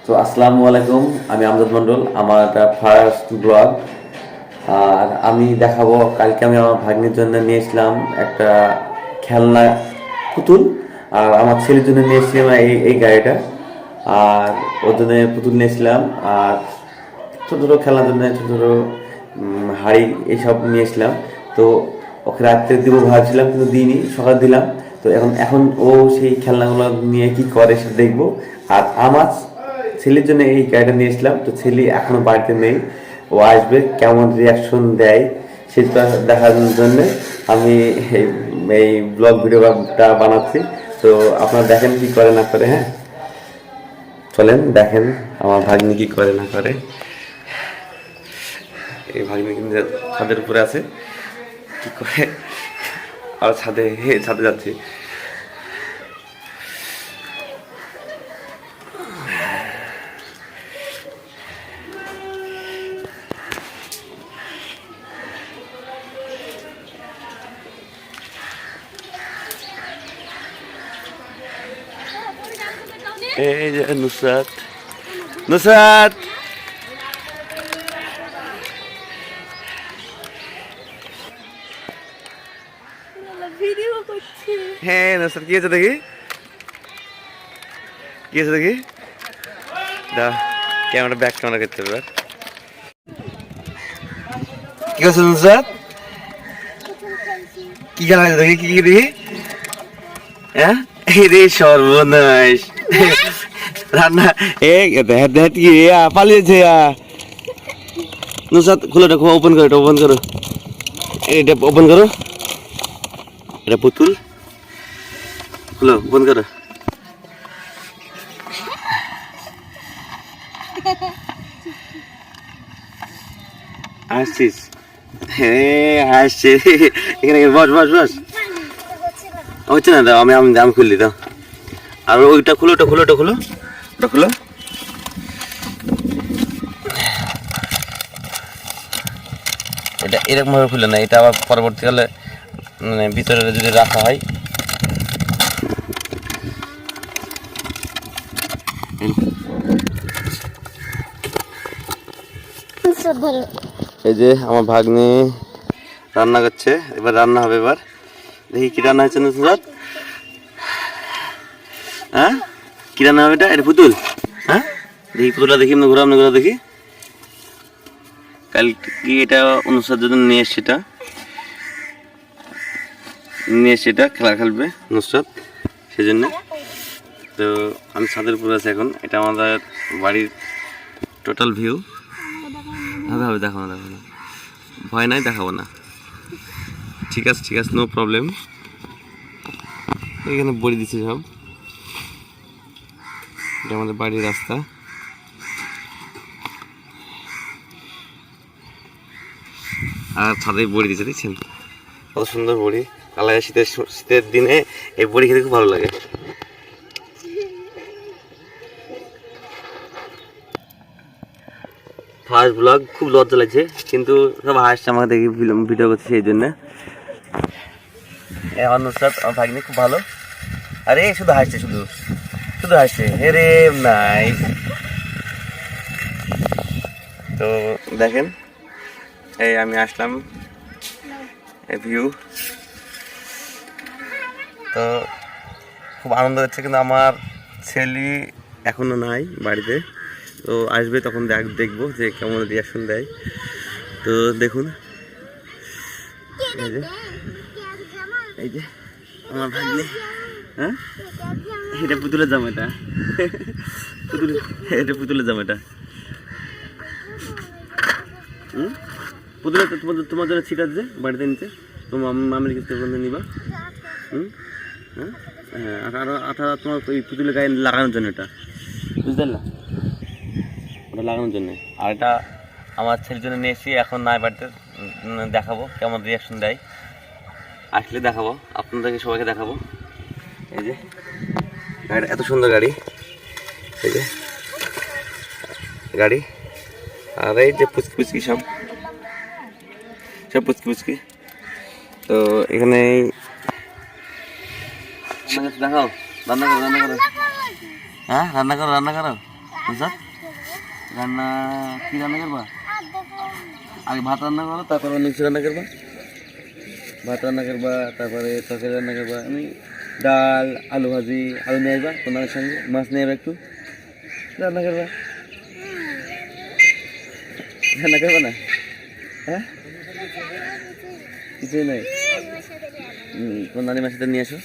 তো আসসালামু আলাইকুম, আমি আমজাদ মন্ডল। আমার এটা ফার্স্ট ব্লগ। আর আমি দেখাবো, কালকে আমি আমার ভাগ্নির জন্য নিয়েছিলাম একটা খেলনা পুতুল, আর আমার ছেলের জন্য নিয়েছিলাম এই এই গাড়িটা। আর ওর জন্য পুতুল নিয়েছিলাম, আর ছোটো ছোটো খেলনার জন্য ছোটো ছোটো হাড়ি এইসব নিয়েছিলাম। তো ওকে রাত্রে দিব ভাবছিলাম, কিন্তু দিইনি, সকালে দিলাম। তো এখন এখন ও সেই খেলনাগুলো নিয়ে কি করে সেটা দেখবো। আর আমার ছেলের জন্য এই গাড়িটা নিয়েছিলাম, তো ছেলে এখনো বাড়িতে নেই। ও আসবে, কেমন রিয়াকশন দেয় সেটা দেখার জন্য আমি এই এই ব্লগ ভিডিওটা বানাচ্ছি। তো আপনারা দেখেন কি করে না করে। হ্যাঁ, চলেন দেখেন আমার ভাগ্নি কি করে না করে। এই ভাগ্নি কিন্তু ছাদের উপরে আছে, কি করে। আর ছাদে ছাদে যাচ্ছি। এই যে নুসরাত, নুসরাত ভিডিও করছি। হ্যাঁ নুসরাত, কি আছে দেখি, কি আছে দেখি। দা ক্যামেরা, ব্যাক ক্যামেরা করতে হবে। কি আছে নুসরাত, কি খেলা আছে দেখি, কি কি দেখি। হ্যাঁ রে সর্বনাশ, রান্না পালিয়েছে। নুসরাত খুলে এটা, ওপেন করো, এটা ওপেন করো, এটা ওপেন করো, এটা পুতুল খুলো, ওপেন করো। আসছিস? হ্যাঁ আসছে, এখানে বস বস বস। হচ্ছে না, দাও আমি আমি আমি খুললি, দাও। আর ওইটা খুলো, ওটা খুলো, ওটা খুলো, ওটা খুলো। এটা এরকম ভাবে খুলে না, এটা আবার পরবর্তীকালে মানে ভিতরে যদি রাখা হয়। এই যে আমার ভাগ্নে রান্না করছে, এবার রান্না হবে। এবার দেখি কি রান্না হচ্ছে নুসরাত। হ্যাঁ, কি রান্না হবে এটা? এটা পুতুল। হ্যাঁ, দেখি পুতুলটা, দেখি ঘোরা, আপনি ঘোরা দেখি। কালকে এটা নুসরাত যদি নিয়ে এসে, এটা নিয়ে এসে এটা খেলা খেলবে নুসরাত, সেজন্য। তো আমি ছাদের উপরে আছি এখন, এটা আমাদের বাড়ির টোটাল ভিউ। হবে হবে, দেখাবো না, দেখাবো না, ভয় নাই, দেখাবো না। ঠিক আছে ঠিক আছে, নো প্রবলেম। এখানে বড়ি দিচ্ছে সব, এটা আমাদের বাড়ির রাস্তা। আর ছাদে বড়ি দিচ্ছে, দেখছেন কত সুন্দর বড়ি। কালাই শীতের শীতের দিনে এই বড়ি খেতে খুব ভালো লাগে। ফার্স্ট ব্লগ, খুব লজ্জা লাগছে, কিন্তু সব হাসছে আমাকে দেখি ভিডিও করছে, সেই জন্য। নুসরাত আমার ভাগ্নি খুব ভালো। আরে শুধু হাসছে, শুধু শুধু হাসছে, রে নাই। তো দেখেন, এই আমি আসলাম ভিউ। তো খুব আনন্দ হচ্ছে, কিন্তু আমার ছেলে এখনো নাই বাড়িতে। তো আসবে, তখন দেখবো যে কেমন রিয়াকশন দেয়। তো দেখুন, এই যে আমার ভাগ্নে। হ্যাঁ, এটা পুতুলের জামাটা, এটা পুতুলের জামাটা। পুতুলের তোমার জন্য ছিট আছে বাড়িতে নিচে, তোমার মামির কাছে নিবা। হ্যাঁ হ্যাঁ, আঠা তোমার ওই পুতুলের গায়ে লাগানোর জন্য, এটা বুঝতে না, ওটা লাগানোর জন্য। আর এটা আমার ছেলের জন্য নিয়ে এসেছি, এখন নাই বাড়িতে, দেখাবো কেমন রিয়াকশন দেয়। আসলে দেখাবো, আপনাদেরকে সবাইকে দেখাবো। এই যে গাড়ি, এত সুন্দর গাড়ি, এই যে গাড়ি। আর এই যে পুচকি পুচকি সব সব পুচকি পুচকি। তো এখানে দেখাও, রান্না করো, রান্না করো। হ্যাঁ, রান্না করো, রান্না করো। বুঝাত রান্না কি রান্না করবা আগে ভাত রান্না করো তারপরে অন্য কিছু রান্না করবা ভাত রান্না করবা তারপরে তরকারি রান্না করবা আমি ডাল আলু ভাজি আলু নিয়ে আসবা তোমার সঙ্গে মাছ নিয়ে আসবা একটু রান্না করবা রান্না করবা না হ্যাঁ কিছুই নাই তোমার নানি মার সাথে নিয়ে আসো